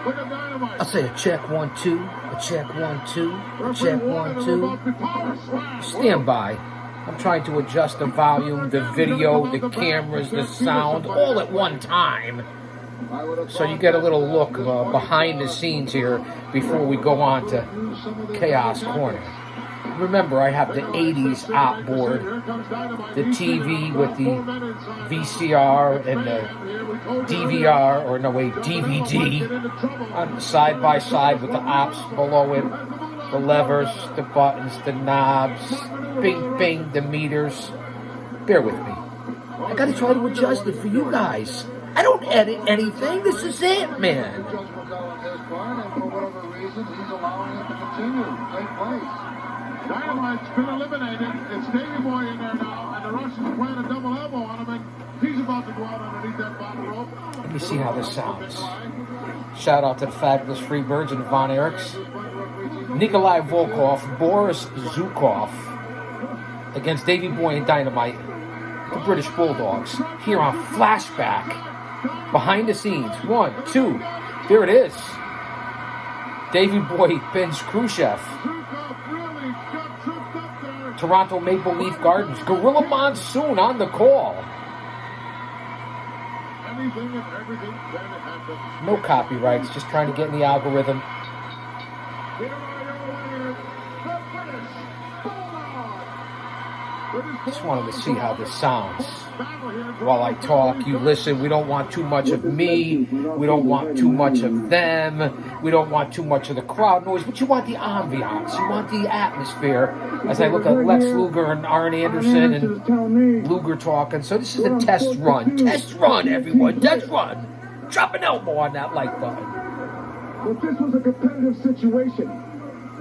I'll say a check 1 2, a check 1 2, a check 1 2. Stand by. I'm trying to adjust the volume, the video, the cameras, the sound, all at one time. So you get a little look behind the scenes here before we go on to Chaos Corner. Remember, I have the 80s op board, the TV with the VCR and the DVR, or no wait, DVD, on side by side with the ops below it, the levers, the buttons, the knobs, bing, bing, the meters. Bear with me. I gotta try to adjust it for you guys. I don't edit anything. This is it, man. Dynamite's been eliminated. It's Davey Boy in there now, and the Russians playing a double elbow on him, and he's about to go out underneath that bottom rope. Let me see how this sounds. Shout out to the fabulous Freebirds and Von Erichs. Nikolai Volkov, Boris Zukov against Davey Boy and Dynamite, the British Bulldogs, here on Flashback. Behind the scenes. 1, 2. There it is. Davey Boy pins Khrushchev. Toronto Maple Leaf Gardens. Gorilla Monsoon on the call. No copyrights, just trying to get in the algorithm. Just wanted to see how this sounds. While I talk, you listen. We don't want too much of me. We don't want too much of them. We don't want too much of the crowd noise. But you want the ambiance. You want the atmosphere. As I look at Lex Luger and Arn Anderson and Luger talking. So this is a test run. Test run, everyone. Test run. Drop an elbow on that like button. But this was a competitive situation.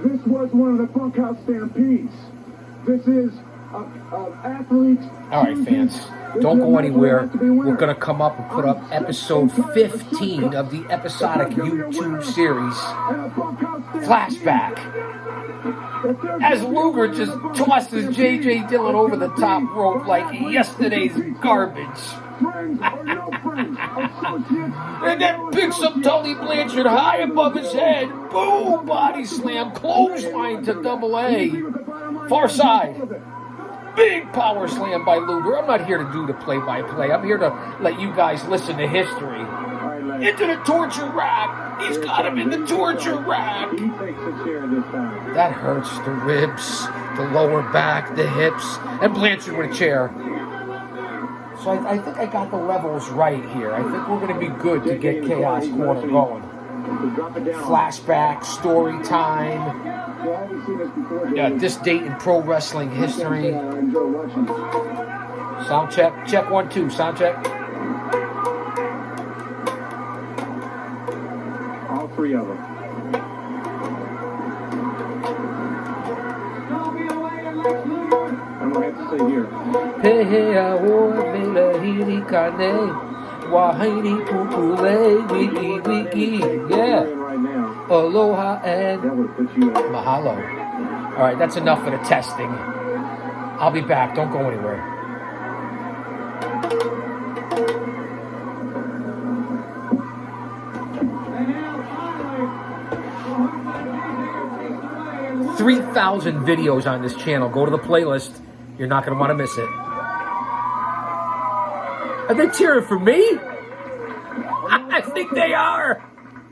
This was one of the Bunkhouse Stampedes. This is athletes. All right, fans. Don't go anywhere. We're going to come up and put up episode 15 of the episodic YouTube series, Flashback. As Luger just tosses J.J. Dillon over the top rope like yesterday's garbage. And then picks up Tully Blanchard high above his head. Boom! Body slam. Clothesline to Double A. Far side. Big power slam by Luger. I'm not here to do the play-by-play. I'm here to let you guys listen to history. Into the torture rack. He's got him in the torture rack. That hurts the ribs, the lower back, the hips, and Blanchard with a chair. So I think I got the levels right here. I think we're going to be good to get Chaos Corner going. Flashback, story time. This date in pro wrestling history. Sound check. Check 1 2. Sound check. All three of them. I'm going to have to say here. Hey, Wahini Pupule, Wiki, yeah. Aloha and mahalo. All right, that's enough for the testing. I'll be back. Don't go anywhere. "3,000 videos on this channel. Go to the playlist. You're not going to want to miss it." Are they cheering for me? I think they are.